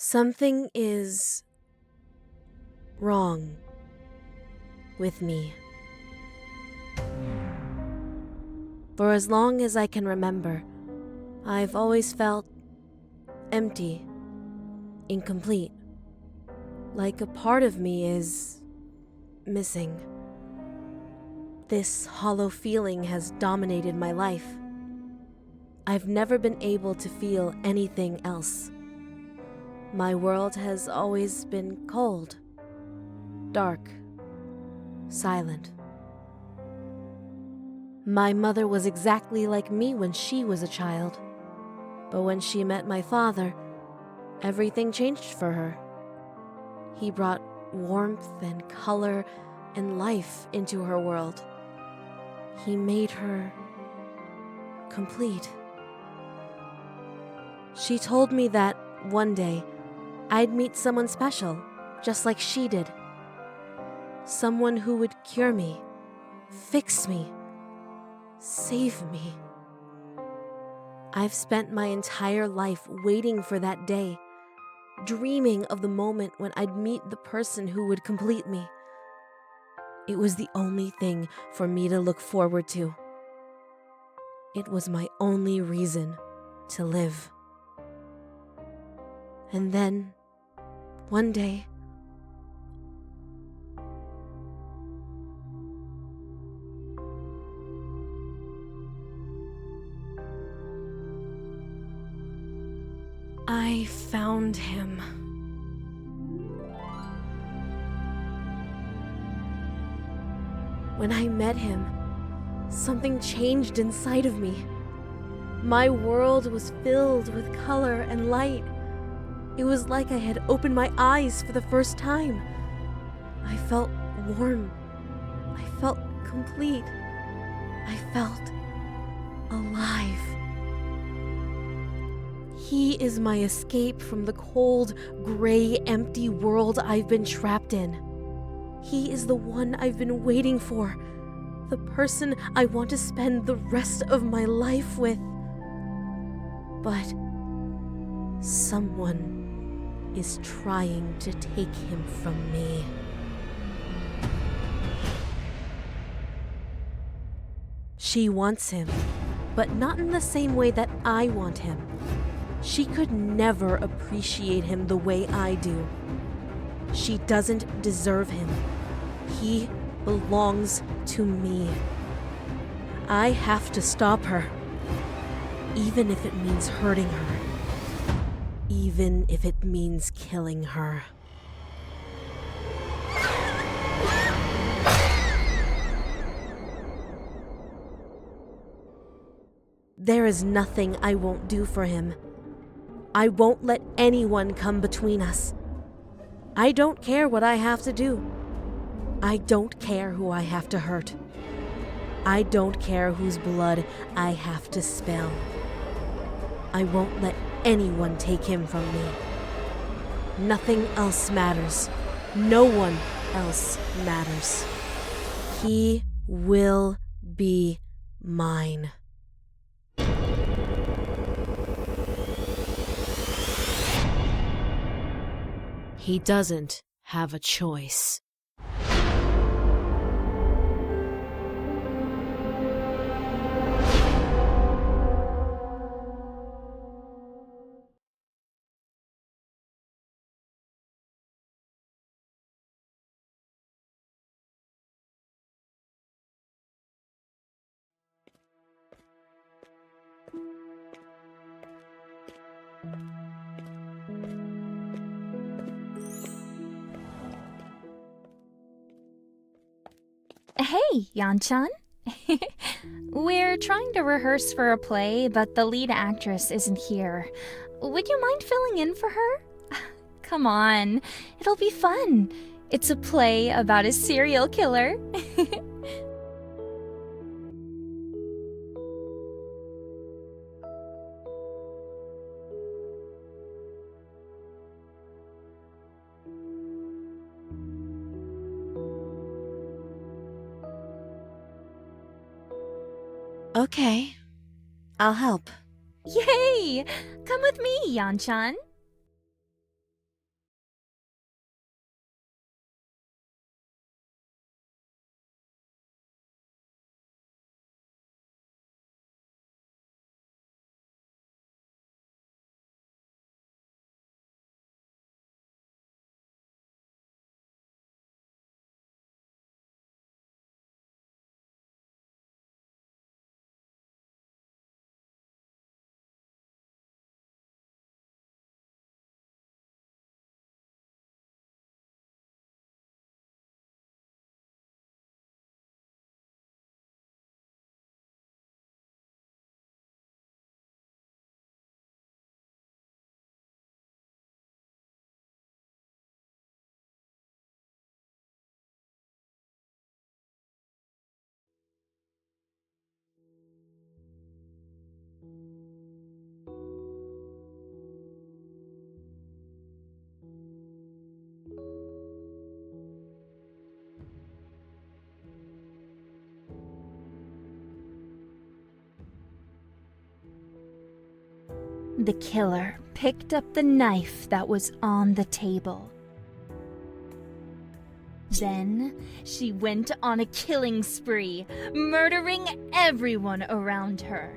Something is wrong with me. For as long as I can remember, I've always felt empty, incomplete, like a part of me is missing. This hollow feeling has dominated my life. I've never been able to feel anything else. My world has always been cold, dark, silent. My mother was exactly like me when she was a child. But when she met my father, everything changed for her. He brought warmth and color and life into her world. He made her complete. She told me that one day I'd meet someone special, just like she did. Someone who would cure me, fix me, save me. I've spent my entire life waiting for that day, dreaming of the moment when I'd meet the person who would complete me. It was the only thing for me to look forward to. It was my only reason to live. And then, one day, I found him. When I met him, something changed inside of me. My world was filled with color and light. It was like I had opened my eyes for the first time. I felt warm. I felt complete. I felt alive. He is my escape from the cold, gray, empty world I've been trapped in. He is the one I've been waiting for, the person I want to spend the rest of my life with. But someone is trying to take him from me. She wants him, but not in the same way that I want him. She could never appreciate him the way I do. She doesn't deserve him. He belongs to me. I have to stop her, even if it means hurting her, even if it means killing her. There is nothing I won't do for him. I won't let anyone come between us. I don't care what I have to do. I don't care who I have to hurt. I don't care whose blood I have to spill. I won't let anyone take him from me. Nothing else matters. No one else matters. He will be mine. He doesn't have a choice. Hey, Yanchan. We're trying to rehearse for a play, but the lead actress isn't here. Would you mind filling in for her? Come on, it'll be fun. It's a play about a serial killer. Okay, I'll help. Yay! Come with me, Yanchan. The killer picked up the knife that was on the table. Then she went on a killing spree, murdering everyone around her.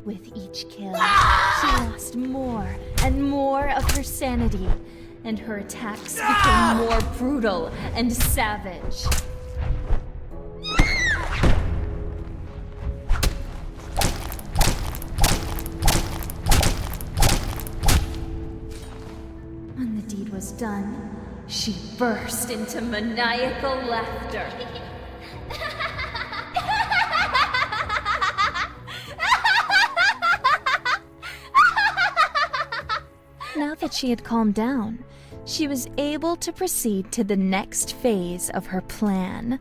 With each kill, she lost more and more of her sanity, and her attacks became more brutal and savage. When the deed was done, she burst into maniacal laughter. Now that she had calmed down, she was able to proceed to the next phase of her plan.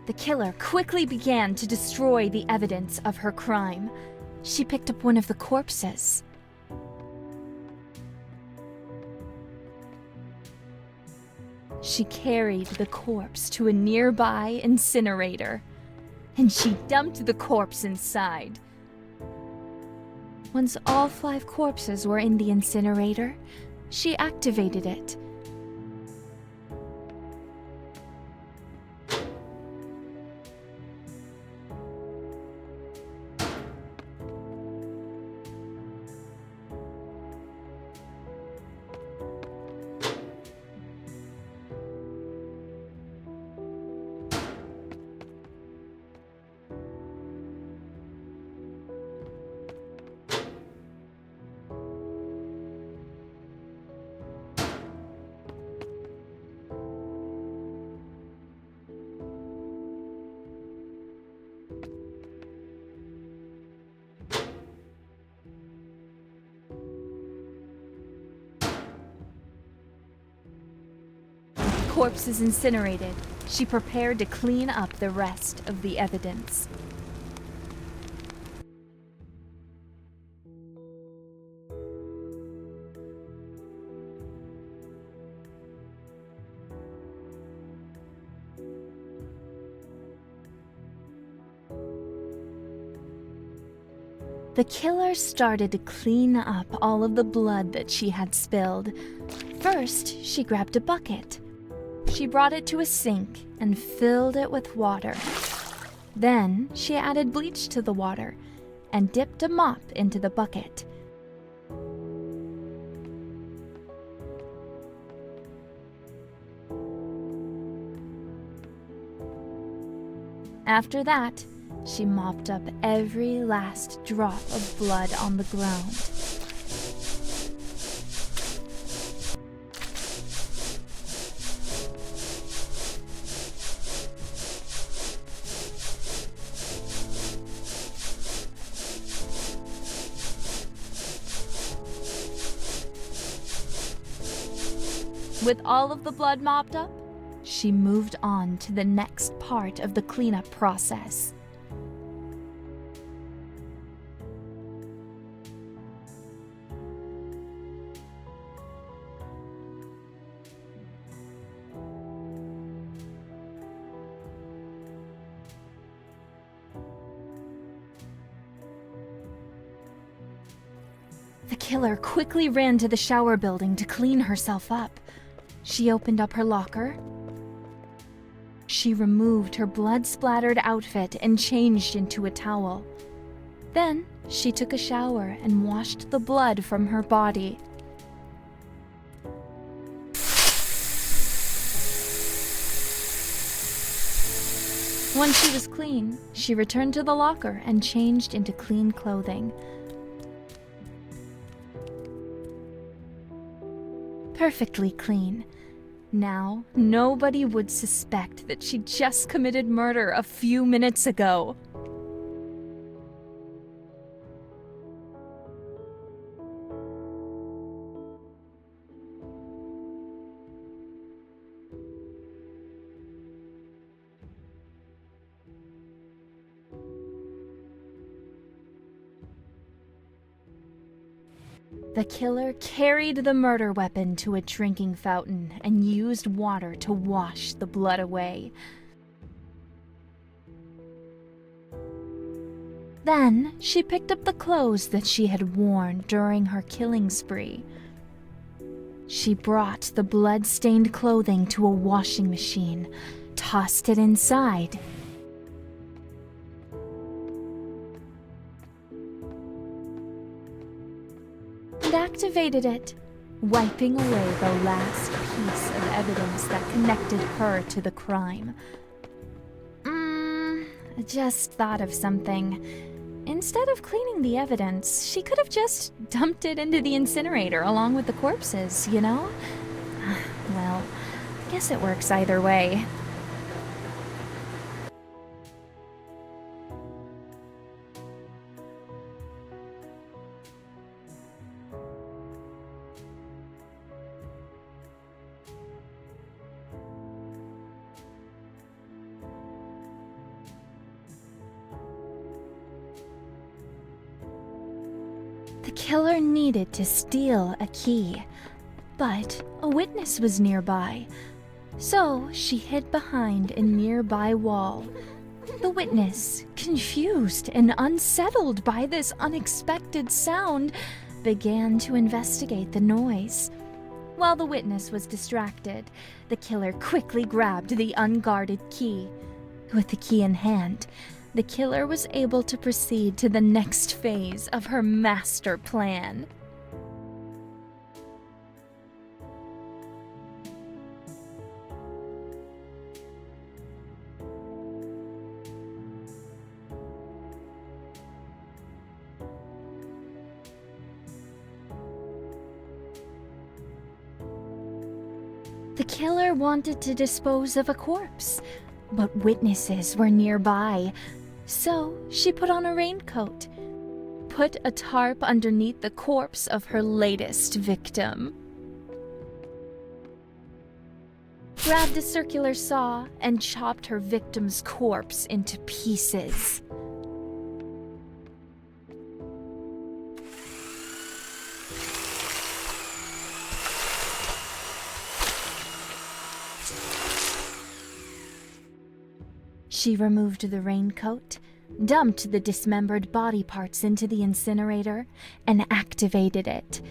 The killer quickly began to destroy the evidence of her crime. She picked up one of the corpses. She carried the corpse to a nearby incinerator, and she dumped the corpse inside. Once all 5 corpses were in the incinerator, she activated it. Corpses incinerated, she prepared to clean up the rest of the evidence. The killer started to clean up all of the blood that she had spilled. First, she grabbed a bucket. She brought it to a sink and filled it with water. Then she added bleach to the water and dipped a mop into the bucket. After that, she mopped up every last drop of blood on the ground. With all of the blood mopped up, she moved on to the next part of the cleanup process. The killer quickly ran to the shower building to clean herself up. She opened up her locker. She removed her blood-splattered outfit and changed into a towel. Then, she took a shower and washed the blood from her body. Once she was clean, she returned to the locker and changed into clean clothing. Perfectly clean. Now, nobody would suspect that she just committed murder a few minutes ago. The killer carried the murder weapon to a drinking fountain and used water to wash the blood away. Then, she picked up the clothes that she had worn during her killing spree. She brought the blood-stained clothing to a washing machine, tossed it inside, and activated it, wiping away the last piece of evidence that connected her to the crime. I just thought of something. Instead of cleaning the evidence, she could have just dumped it into the incinerator along with the corpses, you know? Well, I guess it works either way. The killer needed to steal a key, but a witness was nearby, so she hid behind a nearby wall. The witness, confused and unsettled by this unexpected sound, began to investigate the noise. While the witness was distracted, the killer quickly grabbed the unguarded key. With the key in hand, the killer was able to proceed to the next phase of her master plan. The killer wanted to dispose of a corpse, but witnesses were nearby. So she put on a raincoat, put a tarp underneath the corpse of her latest victim, grabbed a circular saw, and chopped her victim's corpse into pieces. She removed the raincoat, dumped the dismembered body parts into the incinerator, and activated it.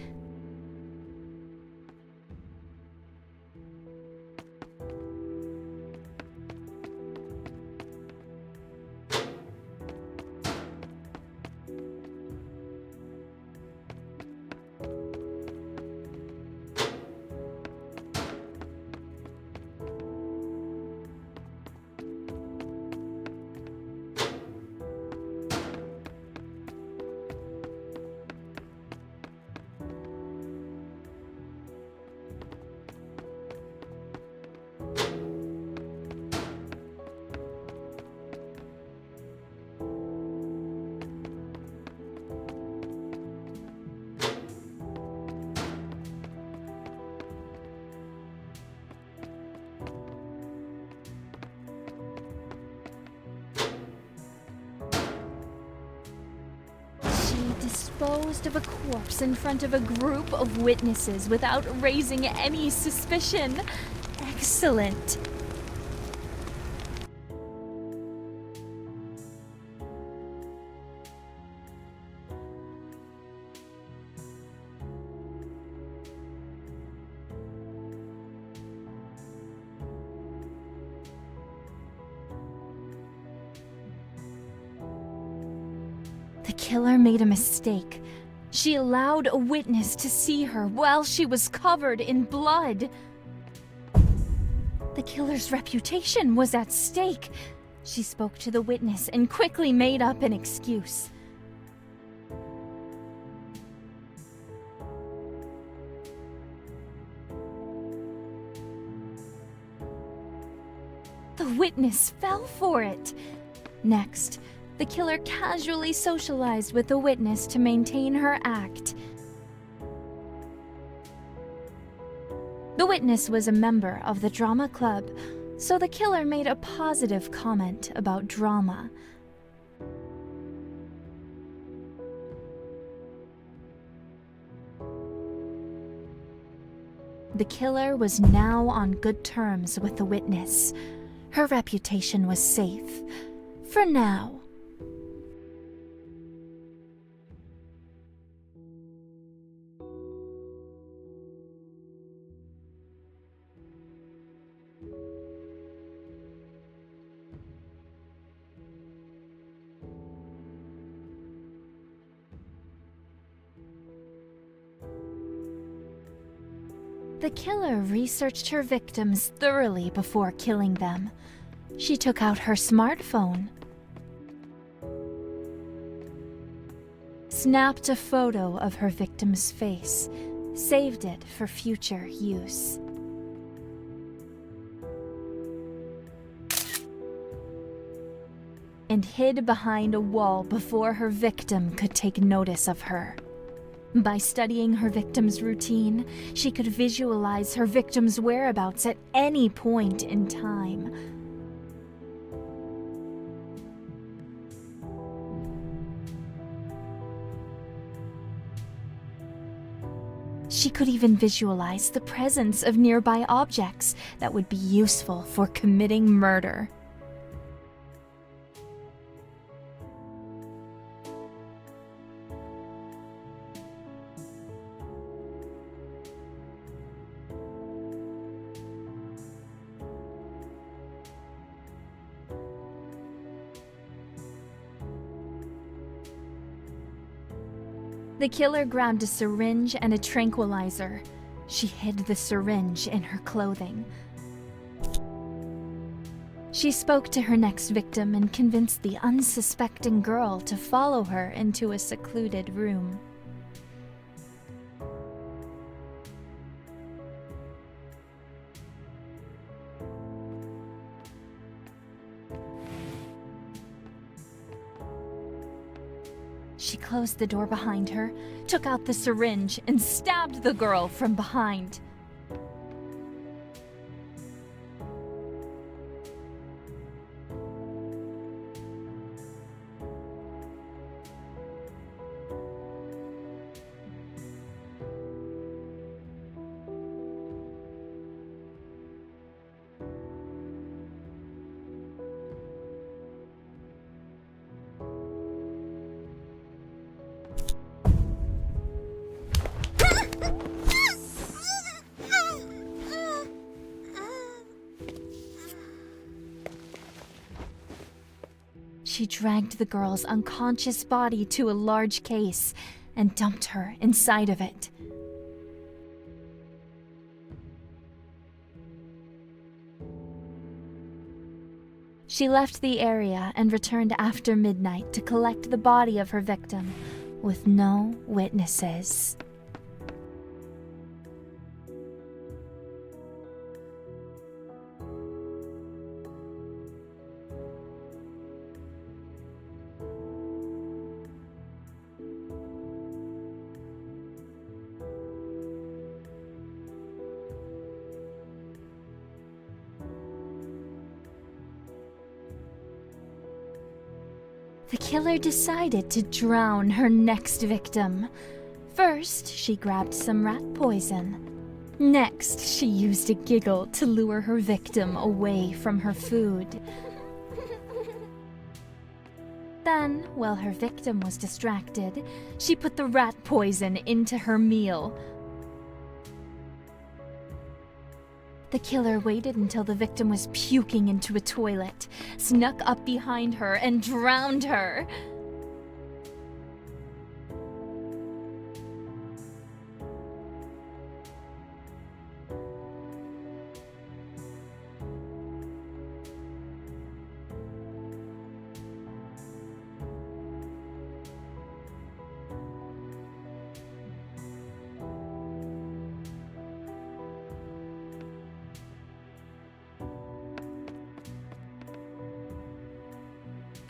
Disposed of a corpse in front of a group of witnesses without raising any suspicion. Excellent. The killer made a mistake. She allowed a witness to see her while she was covered in blood. The killer's reputation was at stake. She spoke to the witness and quickly made up an excuse. The witness fell for it. Next, the killer casually socialized with the witness to maintain her act. The witness was a member of the drama club, so the killer made a positive comment about drama. The killer was now on good terms with the witness. Her reputation was safe. For now. The killer researched her victims thoroughly before killing them. She took out her smartphone, snapped a photo of her victim's face, saved it for future use. And hid behind a wall before her victim could take notice of her. By studying her victim's routine, she could visualize her victim's whereabouts at any point in time. She could even visualize the presence of nearby objects that would be useful for committing murder. The killer grabbed a syringe and a tranquilizer. She hid the syringe in her clothing. She spoke to her next victim and convinced the unsuspecting girl to follow her into a secluded room. She closed the door behind her, took out the syringe, and stabbed the girl from behind. She dragged the girl's unconscious body to a large case and dumped her inside of it. She left the area and returned after midnight to collect the body of her victim, with no witnesses. The killer decided to drown her next victim. First, she grabbed some rat poison. Next, she used a giggle to lure her victim away from her food. Then, while her victim was distracted, she put the rat poison into her meal. The killer waited until the victim was puking into a toilet, snuck up behind her, and drowned her.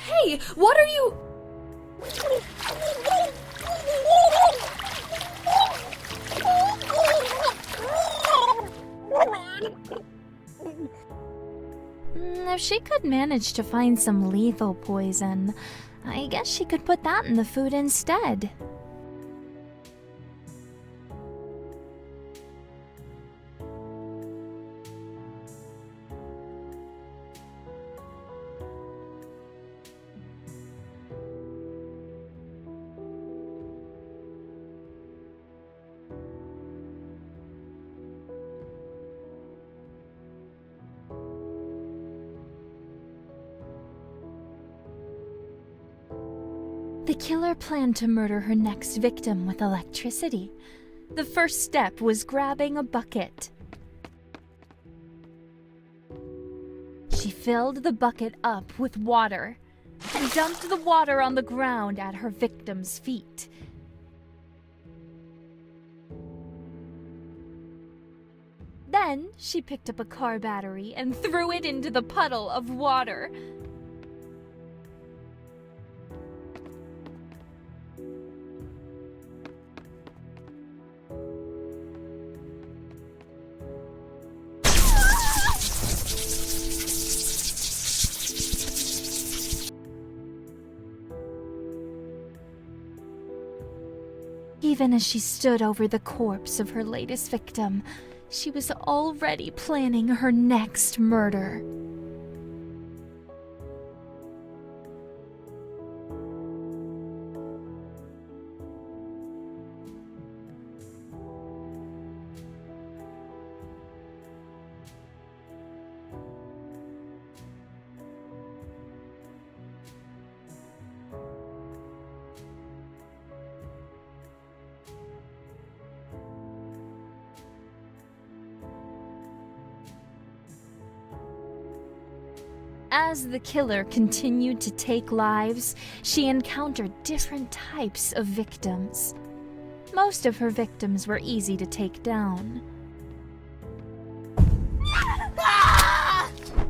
Hey, what are you... If she could manage to find some lethal poison, I guess she could put that in the food instead. The killer planned to murder her next victim with electricity. The first step was grabbing a bucket. She filled the bucket up with water and dumped the water on the ground at her victim's feet. Then she picked up a car battery and threw it into the puddle of water. Even as she stood over the corpse of her latest victim, she was already planning her next murder. As the killer continued to take lives, she encountered different types of victims. Most of her victims were easy to take down.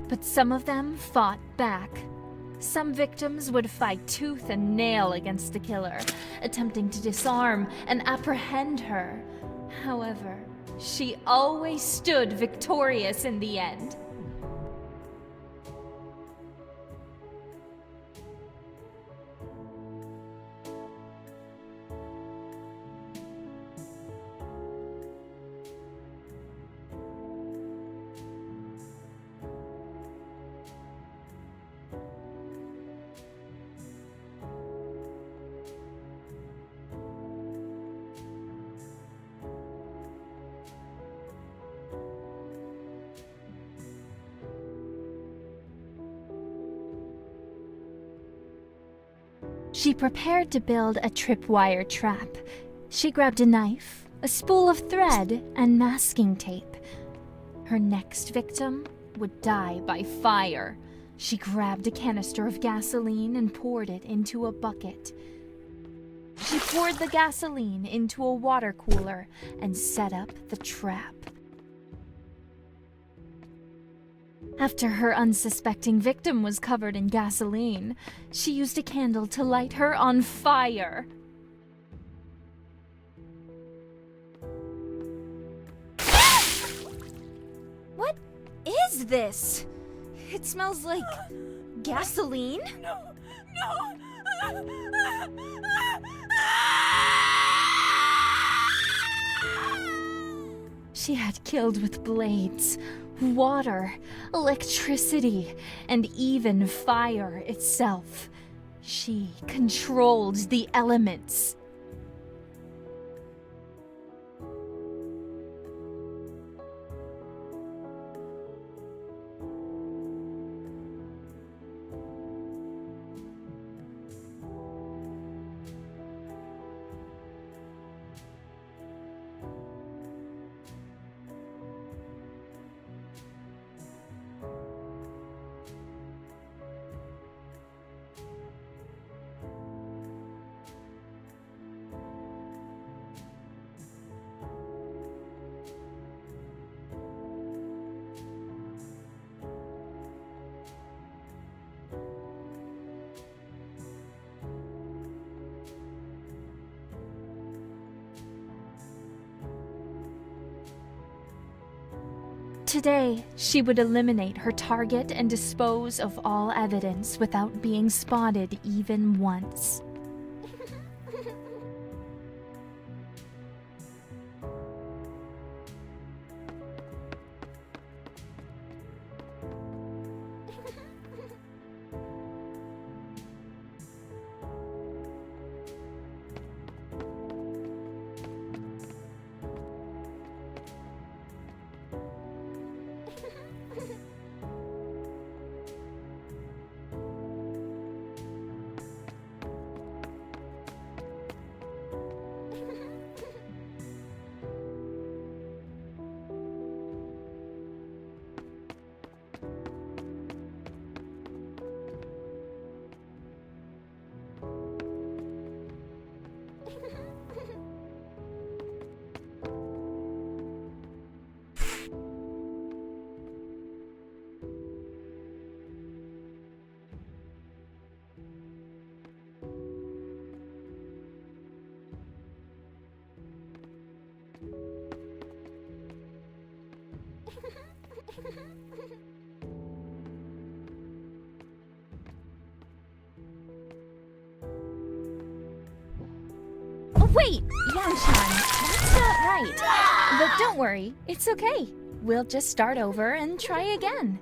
But some of them fought back. Some victims would fight tooth and nail against the killer, attempting to disarm and apprehend her. However, she always stood victorious in the end. She prepared to build a tripwire trap. She grabbed a knife, a spool of thread, and masking tape. Her next victim would die by fire. She grabbed a canister of gasoline and poured it into a bucket. She poured the gasoline into a water cooler and set up the trap. After her unsuspecting victim was covered in gasoline, she used a candle to light her on fire. What is this? It smells like gasoline? No. She had killed with blades, water, electricity, and even fire itself. She controlled the elements. Today, she would eliminate her target and dispose of all evidence without being spotted even once. Oh, wait! Yanshan, that's not right. But don't worry, it's okay. We'll just start over and try again.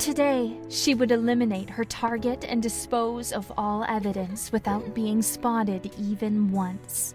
Today, she would eliminate her target and dispose of all evidence without being spotted even once.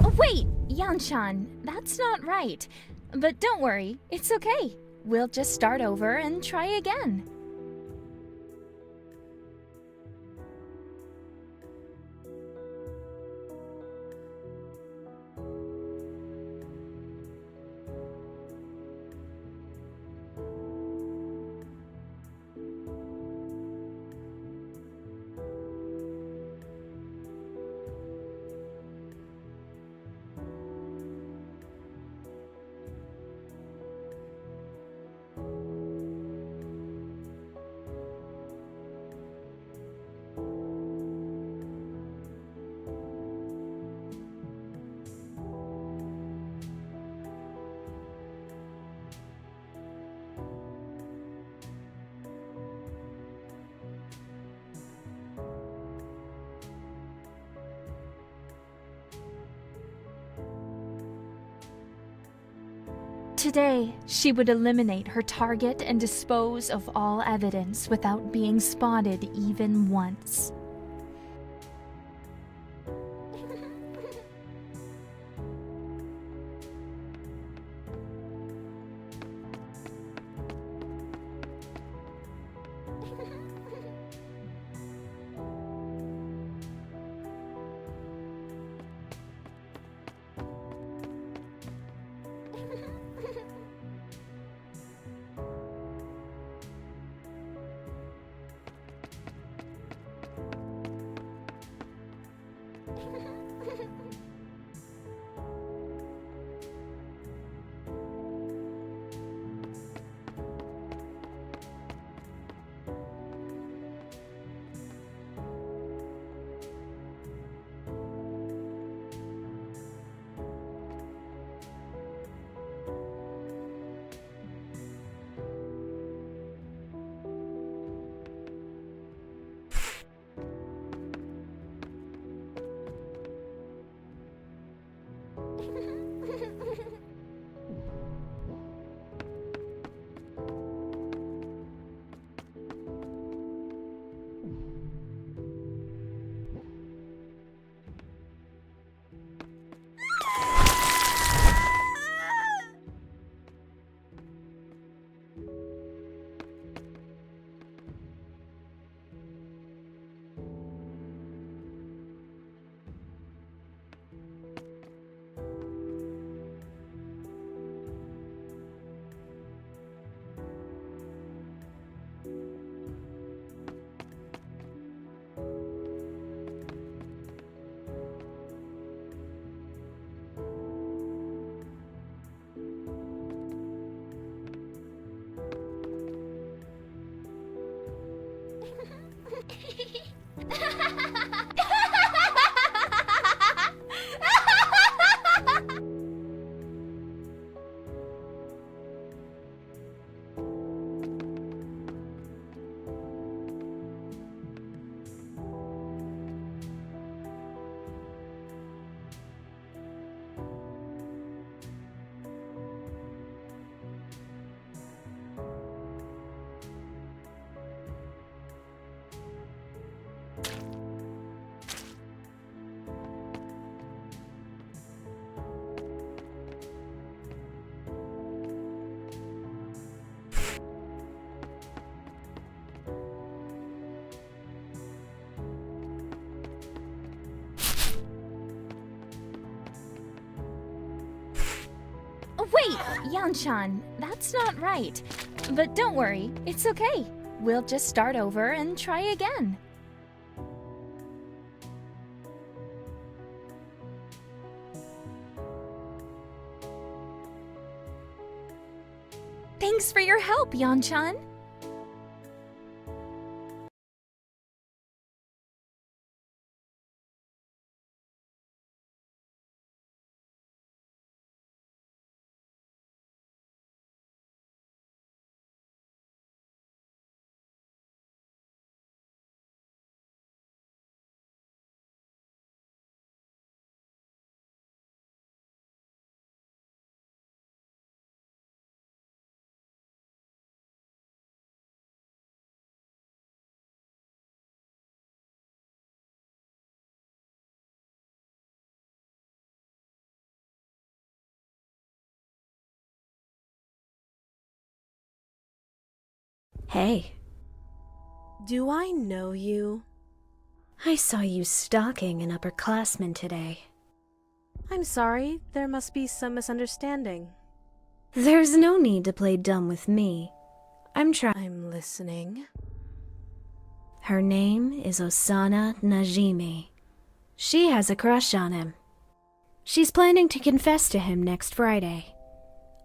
Oh, wait! Yanshan, that's not right. But don't worry, it's okay. We'll just start over and try again. Today, she would eliminate her target and dispose of all evidence without being spotted even once. Wait, Yanchan, that's not right. But don't worry, it's okay. We'll just start over and try again. Thanks for your help, Yanchan. Hey, Do I know you? I saw you stalking an upperclassman today. I'm sorry, there must be some misunderstanding. There's no need to play dumb with me. I'm listening. Her name is Osana Najimi. She has a crush on him. She's planning to confess to him next Friday,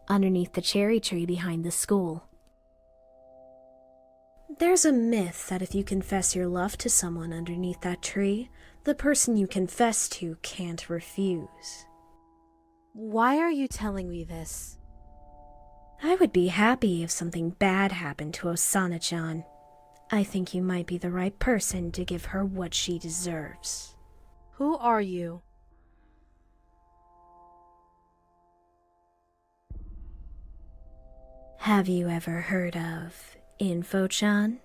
underneath the cherry tree behind the school. There's a myth that if you confess your love to someone underneath that tree, the person you confess to can't refuse. Why are you telling me this? I would be happy if something bad happened to Osana-chan. I think you might be the right person to give her what she deserves. Who are you? Have you ever heard of Info-chan?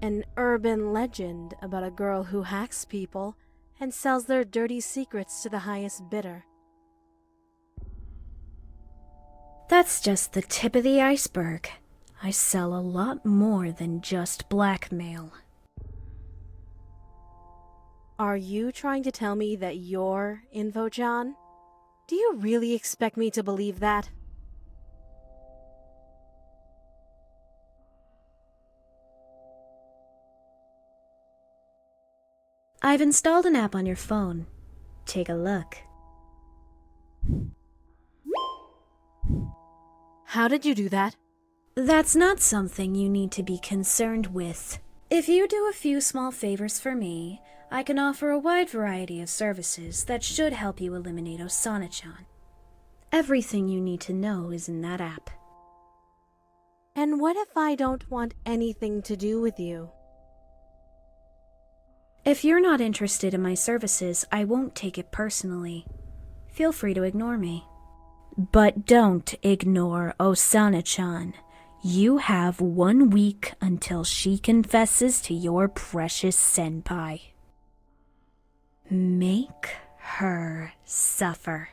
An urban legend about a girl who hacks people and sells their dirty secrets to the highest bidder. That's just the tip of the iceberg. I sell a lot more than just blackmail. Are you trying to tell me that you're Info-chan? Do you really expect me to believe that? I've installed an app on your phone. Take a look. How did you do that? That's not something you need to be concerned with. If you do a few small favors for me, I can offer a wide variety of services that should help you eliminate Osana-chan. Everything you need to know is in that app. And what if I don't want anything to do with you? If you're not interested in my services, I won't take it personally. Feel free to ignore me. But don't ignore Osana-chan. You have 1 week until she confesses to your precious senpai. Make her suffer.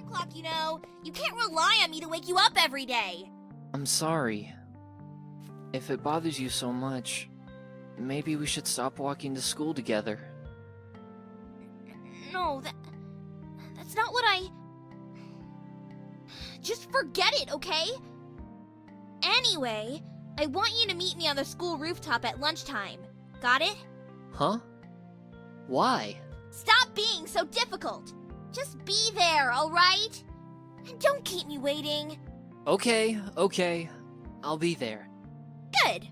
clock, you know. You can't rely on me to wake you up every day. I'm sorry. If it bothers you so much, maybe we should stop walking to school together. No, that's not what I... Just forget it, okay? Anyway, I want you to meet me on the school rooftop at lunchtime. Got it? Huh? Why? Stop being so difficult. Just be there, alright? And don't keep me waiting. Okay. I'll be there. Good.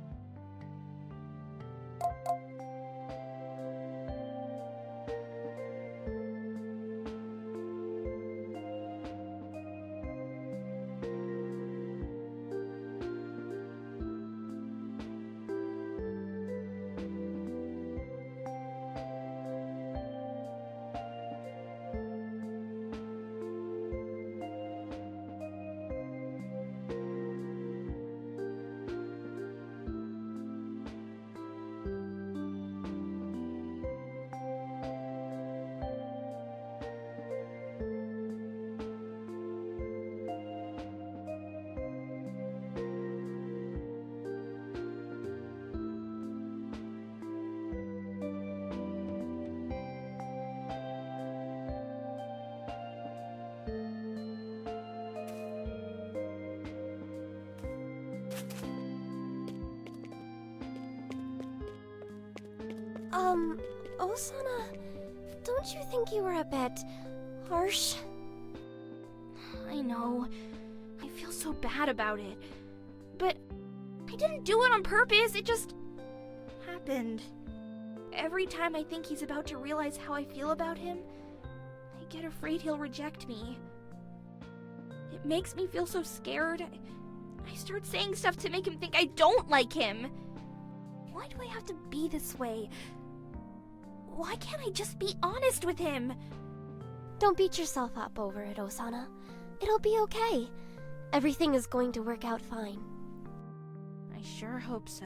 Osana, don't you think you were a bit harsh? I know. I feel so bad about it. But I didn't do it on purpose. It just happened. Every time I think he's about to realize how I feel about him, I get afraid he'll reject me. It makes me feel so scared. I start saying stuff to make him think I don't like him. Why do I have to be this way? Why can't I just be honest with him? Don't beat yourself up over it, Osana. It'll be okay. Everything is going to work out fine. I sure hope so.